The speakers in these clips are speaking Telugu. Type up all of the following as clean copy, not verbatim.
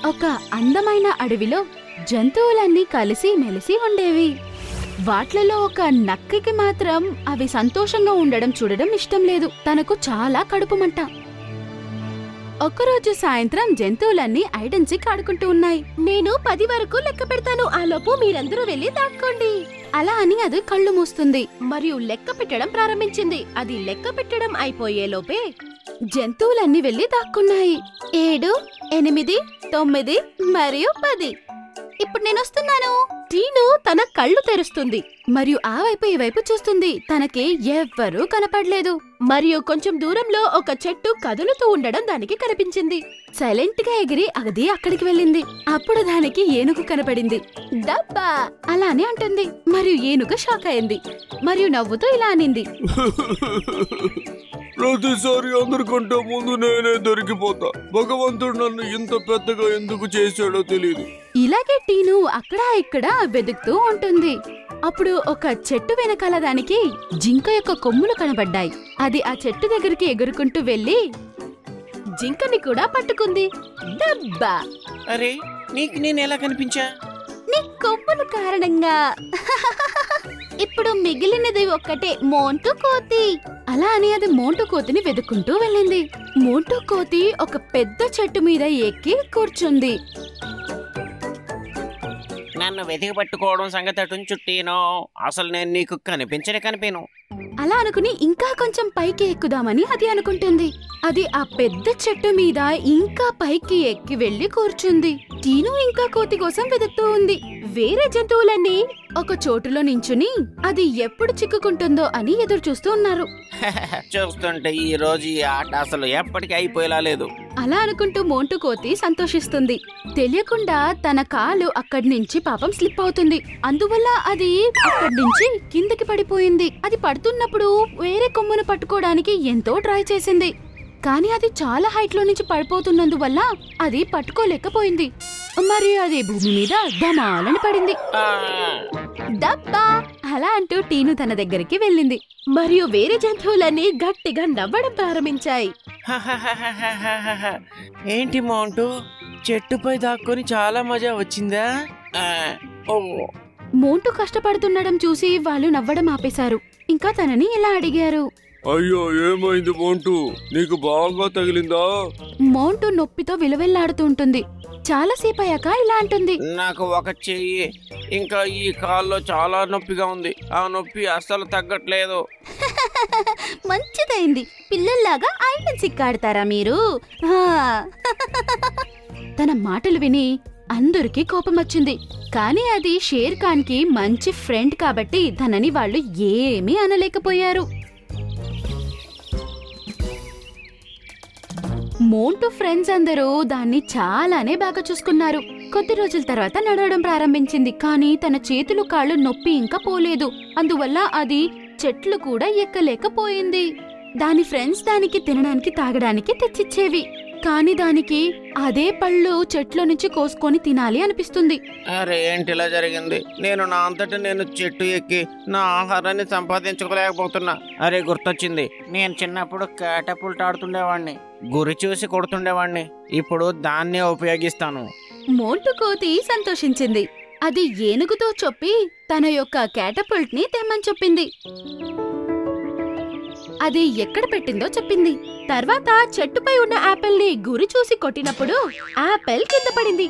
ఒక అందమైన అడవిలో జంతువులన్నీ కలిసి మెలిసి ఉండేవి. వాట్లలో ఒక నక్కకి మాత్రం అవి సంతోషంగా ఉండడం చూడడం ఇష్టం లేదు. తనకు చాలా కడుపుమంట. ఒకరోజు సాయంత్రం జంతువులన్నీ ఐడ్ అండ్ సీక్ ఆడుకుంటూ ఉన్నాయి. నేను 10 వరకు లెక్క పెడతాను, ఆలోపు మీరందరూ వెళ్లి దాక్కోండి. అలా అని అది కళ్ళు మూస్తుంది మరియు లెక్క పెట్టడం ప్రారంభించింది. అది లెక్క పెట్టడం అయిపోయేలోపే జంతువులన్నీ వెళ్లి దాక్కున్నాయి. 7, 8, 9 మరియు 10. ఇప్పుడు నేను వస్తున్నాను. టీను తన కళ్ళు తెరుస్తుంది మరియు ఆ వైపు ఈ వైపు చూస్తుంది. తనకి ఎవ్వరూ కనపడలేదు. మరియు కొంచెం దూరంలో ఒక చెట్టు కదులుతూ ఉండడం దానికి కనిపించింది. సైలెంట్ గా ఎగిరి అది అక్కడికి వెళ్ళింది. అప్పుడు దానికి ఏనుగు కనపడింది. డబ్బా అలానే అంటుంది. మరియు ఏనుగు షాక్ అయింది మరియు నవ్వుతూ ఇలా అనింది, ప్రతిసారి అందరికంటే ముందు నేనే దొరికిపోతా. భగవంతుడు నన్ను ఇంత పెద్దగా ఎందుకు చేశాడో తెలియదు. ఇలాగే టీను అక్కడ ఇక్కడ వెతుకుతూ ఉంటుంది. అప్పుడు ఒక చెట్టు వెనకాల దానికి జింక యొక్క కొమ్ములు కనబడ్డాయి. అది ఆ చెట్టు దగ్గరికి ఎగురుకుంటూ వెళ్లి జింకని కూడా పట్టుకుంది. డబ్బా, అరే నీకు నేను ఎలా కనిపించా? నీ కొమ్ముల కారణంగా. ఇప్పుడు మిగిలినది ఒక్కటే, మోంటు కోతి. అలా అని అది మోంటు కోతిని వెతుక్కుంటూ వెళ్ళింది. మోంటు కోతి ఒక పెద్ద చెట్టు మీద ఎక్కి కూర్చుంది. నన్ను వెతికి పట్టుకోవడం సంగతి చుట్టీనో, అసలు నేను నీకు కనిపించను. అలా అనుకుని ఇంకా కొంచెం పైకి ఎక్కుదామని అది అనుకుంటుంది. అది ఆ పెద్ద చెట్టు మీద ఇంకా పైకి ఎక్కి వెళ్లి కూర్చుంది. టీను ఇంకా కోతి కోసం వెతుకుతూ ఉంది. వేరే జంతువులన్నీ ఒక చోటులో నించుని అది ఎప్పుడు చిక్కుకుంటుందో అని ఎదురు చూస్తూ ఉన్నారు. చూస్తుంటే ఈ రోజు ఈ ఆట అసలు ఎప్పటికీ అయిపోయేలా లేదు. అలా అనుకుంటూ మోంటు కోతి సంతోషిస్తుంది. తెలియకుండా తన కాలు అక్కడి నుంచి పాపం స్లిప్ అవుతుంది. అందువల్ల అది అక్కడి నుంచి కిందకి పడిపోయింది. అది పడుతున్నప్పుడు వేరే కొమ్మును పట్టుకోవడానికి ఎంతో ట్రై చేసింది. కానీ అది చాలా హైట్ లో నుంచి పడిపోతున్నందువల్ల అది పట్టుకోలేకపోయింది. మరియు అది భూమి మీద ధమాలని పడింది. డబ్బా అలా అంటూ టీను తన దగ్గరికి వెళ్ళింది. మరియు వేరే జంతువులన్నీ గట్టిగా నవ్వడం ప్రారంభించాయి. ఏంటి మోంటు, చెట్టుపై దాక్కుని చాలా మజా వచ్చిందా? మోంటు కష్టపడుతుండడం చూసి వాళ్ళు నవ్వడం ఆపేశారు. ఇంకా తనని ఇలా అడిగారు, అయ్యో ఏమైంది మోంటు, నీకు బాగా తగిలిందా? మోంటు నొప్పితో విలవెల్లాడుతూ ఉంటుంది. చాలాసేపు అయ్యాక ఇలా అంటుంది, నాకు ఒక చెయ్యి ఇంకా ఈ కాల్లో చాలా నొప్పిగా ఉంది. ఆ నొప్పి అస్సలు తగ్గట్లేదు. మంచిదైంది, పిల్లల్లాగా ఐడ్ అండ్ సీక్ ఆడతారా మీరు? తన మాటలు విని అందరికీ కోపం వచ్చింది. కానీ అది షేర్ ఖాన్ కి మంచి ఫ్రెండ్ కాబట్టి తనని వాళ్ళు ఏమీ అనలేకపోయారు. మోంటు ఫ్రెండ్స్ అందరూ దాన్ని చాలానే బాగా చూసుకున్నారు. కొద్ది రోజుల తర్వాత నడవడం ప్రారంభించింది. కానీ తన చేతులు కాళ్ళు నొప్పి ఇంకా పోలేదు. అందువల్ల అది చెట్లు కూడా ఎక్కలేకపోయింది. దాని ఫ్రెండ్స్ దానికి తినడానికి తాగడానికి తెచ్చిచ్చేవి. కానీ దానికి అదే పళ్ళు చెట్లో నుంచి కోసుకొని తినాలి అనిపిస్తుంది. అరే ఏంటి ఇలా జరిగింది? నేను నా అంతటా నేను చెట్టు ఎక్కి నా ఆహారాన్ని సంపాదించుకోలేకపోతున్నా. అరే గుర్తొచ్చింది, నేను చిన్నప్పుడు క్యాటపుల్ట్ ఆడుతుండేవాడిని, గురి చూసి కొడుతుండేవాడిని. ఇప్పుడు దాన్నే ఉపయోగిస్తాను. మోంటు కోతి సంతోషించింది. అది ఏనుగుతో చెప్పి తన యొక్క క్యాటపుల్ట్ ని తెమ్మని చెప్పింది. అది ఎక్కడ పెట్టిందో చెప్పింది. తర్వాత చెట్టుపై ఉన్న యాపిల్ ని గురి చూసి కొట్టినప్పుడు యాపిల్ కింద పడింది.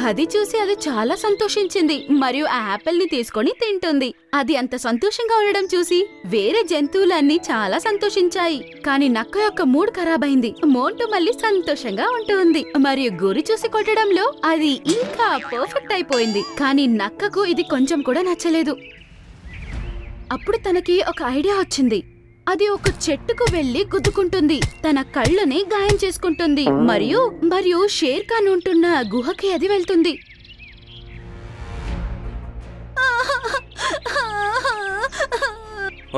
అది చూసి అది చాలా సంతోషించింది మరియు ఆ యాపిల్ ని తీసుకొని తింటుంది. అది అంత సంతోషంగా ఉండడం చూసి వేరే జంతువులన్నీ చాలా సంతోషించాయి. కానీ నక్క యొక్క మూడ్ ఖరాబ్ అయింది. మోంటు మళ్ళీ సంతోషంగా ఉంటుంది మరియు గురి చూసి కొట్టడంలో అది ఇంకా పర్ఫెక్ట్ అయిపోయింది. కానీ నక్కకు ఇది కొంచెం కూడా నచ్చలేదు. అప్పుడు తనకి ఒక ఐడియా వచ్చింది. అది ఒక చెట్టుకు వెళ్లి గుద్దుకుంటుంది. తన కళ్ళని గాయం చేసుకుంటుంది మరియు షేర్ ఖాన్ ఉంటున్న గుహకి అది వెళ్తుంది.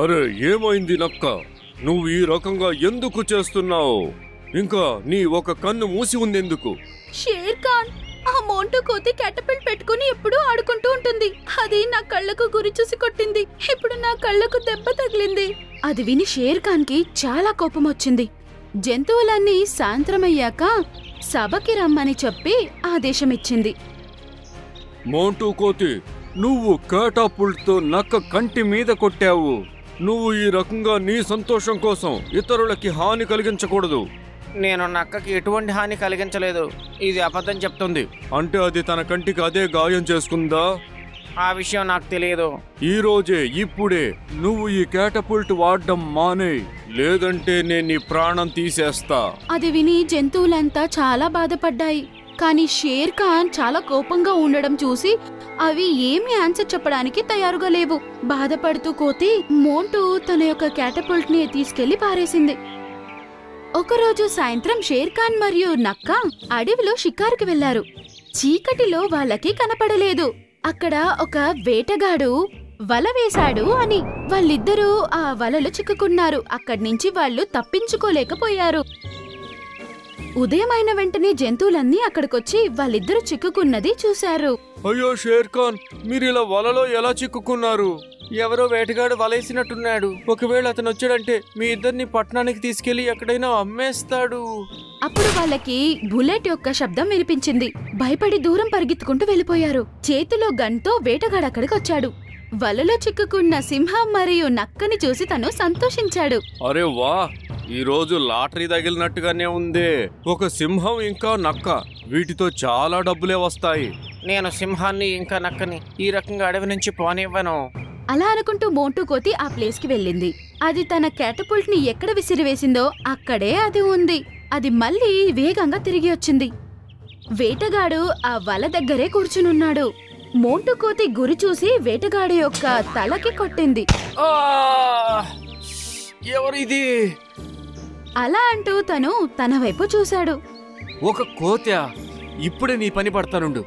అరే ఏమైంది నక్క, నువ్వు ఈ రకంగా ఎందుకు చేస్తున్నావు? ఇంకా నీ ఒక కన్ను మూసి ఉందెందుకు? షేర్ ఖాన్ ఆ మోంటు కోతి క్యాటపిల్ట్ పెట్టుకుని ఎప్పుడూ ఆడుకుంటూ ఉంటుంది. అది నా కళ్ళకు గురి చూసి కొట్టింది. ఇప్పుడు నా కళ్ళకు దెబ్బ తగిలింది. అది విని షేర్ ఖాన్ కి చాలా కోపం వచ్చింది. జంతువులన్నీ సాయంత్రమయ్యాక సభకి రమ్మని చెప్పి ఆదేశమిచ్చింది. మోంటూ కోతి, నువ్వు కేటాపుల్ట్తో నక్క కంటి మీద కొట్టావు. నువ్వు ఈ రకంగా నీ సంతోషం కోసం ఇతరులకి హాని కలిగించకూడదు. నేను నక్కకి ఎటువంటి హాని కలిగించలేదు. ఇది అబద్ధం చెప్తుంది. అంటే అది తన కంటికి అదే గాయం చేసుకుందా? ఆ విషయం నాకు తెలియదు. ఈ రోజే ఇప్పుడే నువ్వు ఈ కేటపుల్ట్ వాడడం మానే, లేదంటే నేను నీ ప్రాణం తీసేస్తా. అది విని జంతువులంతా చాలా బాధపడ్డాయి. కానీ షేర్ ఖాన్ చాలా కోపంగా ఉండడం చూసి అవి ఏమీ ఆన్సర్ చెప్పడానికి తయారుగా లేవు. బాధపడుతూ కోతి మోంటూ తన యొక్క క్యాటపుల్ట్ ని తీసుకెళ్లి పారేసింది. ఒకరోజు సాయంత్రం షేర్ ఖాన్ మరియు నక్క అడవిలో షికారుకి వెళ్లారు. చీకటిలో వాళ్ళకి కనపడలేదు. అక్కడ ఒక వేటగాడు వల వేశాడు అని. వాళ్ళిద్దరూ ఆ వలలో చిక్కుకున్నారు. అక్కడి నుంచి వాళ్ళు తప్పించుకోలేకపోయారు. ఉదయమైన వెంటనే జంతువులన్నీ అక్కడికొచ్చి వాళ్ళిద్దరూ చిక్కుకున్నది చూశారు. అయ్యో షేర్ ఖాన్, మీరిలా వలలో ఎలా చిక్కుకున్నారు? ఎవరో వేటగాడు వలేసినట్టున్నాడు. ఒకవేళ అతను వచ్చాడంటే మీ ఇద్దరిని పట్టణానికి తీసుకెళ్లి ఎక్కడైనా అమ్మేస్తాడు. అప్పుడు వాళ్ళకి బుల్లెట్ యొక్క శబ్దం వినిపించింది. భయపడి దూరం పరిగెత్తుకుంటూ వెళ్ళిపోయారు. చేతిలో గన్తో వేటగాడు అక్కడికి వచ్చాడు. వలలో చిక్కుకున్న సింహం మరియు నక్కని చూసి తను సంతోషించాడు. అరే వా, ఈ రోజు లాటరీ తగిలినట్టుగానే ఉంది. ఒక సింహం ఇంకా నక్క, వీటితో చాలా డబ్బులే వస్తాయి. నేను సింహాన్ని ఇంకా నక్కని ఈ రకంగా అడవి నుంచి పోనివ్వను. అలా అనుకుంటూ మోంటూ కోతి ఆ ప్లేస్ కి వెళ్ళింది. అది తన క్యాటపుల్ట్ ని ఎక్కడ విసిరివేసిందో అక్కడే అది ఉంది. అది మళ్ళీ వేగంగా తిరిగి వచ్చింది. వేటగాడు ఆ వల దగ్గరే కూర్చునున్నాడు. మోంటూ కోతి గురి చూసి వేటగాడి యొక్క తలకి కొట్టింది. ఎవరిది? అలా అంటూ తను తన వైపు చూశాడు. ఒక కోత. ఇప్పుడే నీ పని పడతానుండు.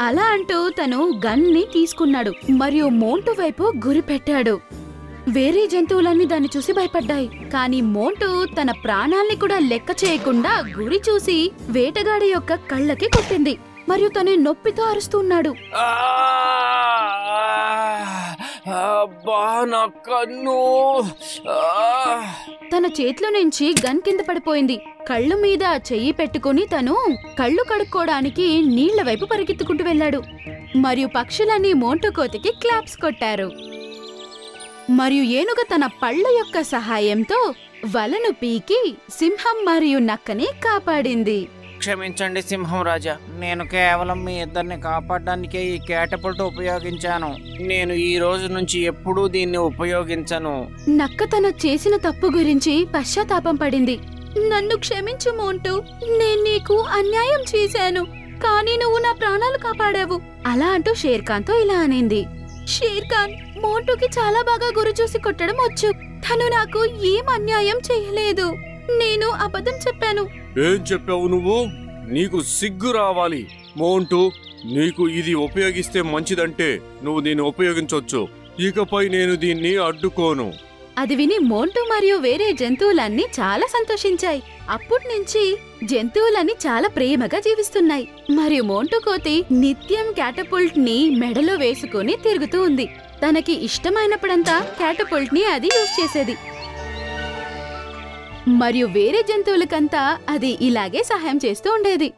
అలా అంటూ తను గన్ని తీసుకున్నాడు మరియు మోంటూ వైపు గురి పెట్టాడు. వేరే జంతువులన్నీ దాన్ని చూసి భయపడ్డాయి. కానీ మోంటూ తన ప్రాణాల్ని కూడా లెక్క చేయకుండా గురి చూసి వేటగాడి యొక్క కళ్ళకి కొట్టింది మరియు తను నొప్పితో అరుస్తున్నాడు. తన చేతిలో నుంచి గన్ కింద పడిపోయింది. కళ్ళు మీద చెయ్యి పెట్టుకుని తను కళ్ళు కడుక్కోవడానికి నీళ్ల వైపు పరిగెత్తుకుంటూ వెళ్ళాడు. మరియు పక్షులన్నీ మోంటూ కోతికి క్లాప్స్ కొట్టారు. మరియు ఏనుగ తన పళ్ళ యొక్క సహాయంతో వలను పీకి సింహం మరియు నక్కని కాపాడింది. క్షమించండి సింహం రాజా, నేను కేవలం మీ ఇద్దరిని కాపాడడానికే ఈ క్యాటపుల్ట్ ఉపయోగించాను. నేను ఈ రోజు నుంచి ఎప్పుడూ దీన్ని ఉపయోగించను. నక్క తన చేసిన తప్పు గురించి పశ్చాత్తాపం పడింది. నన్ను క్షమించు మోంటూ, నేను నీకు అన్యాయం చేశాను, కానీ నువ్వు నా ప్రాణాలు కాపాడావు. అలా అంటూ షేర్ ఖాన్ తో ఇలా అనింది. షేర్ ఖాన్, మోంటూకి చాలా బాగా గురి చూసి కొట్టడం వచ్చు. తను నాకు ఏం అన్యాయం చేయలేదు. నేను అబద్ధం చెప్పాను. ఏం చెప్పావు నువ్వు? నీకు సిగ్గు రావాలి. మోంటూ, నీకు ఇది ఉపయోగిస్తే మంచిదంటే నువ్వు దీన్ని ఉపయోగించొచ్చు. ఇకపై నేను దీన్ని అడ్డుకోను. అది విని మోంటూ మరియు వేరే జంతువులన్నీ చాలా సంతోషించాయి. అప్పటి నుంచి జంతువులన్నీ చాలా ప్రేమగా జీవిస్తున్నాయి. మరియు మోంటూ కోతి నిత్యం క్యాటపుల్ట్ ని మెడలో వేసుకుని తిరుగుతూ ఉంది. తనకి ఇష్టమైనప్పుడంతా క్యాటపుల్ట్ ని అది యూజ్ చేసేది. మరియు వేరే జంతువులకంతా అది ఇలాగే సహాయం చేస్తూ ఉండేది.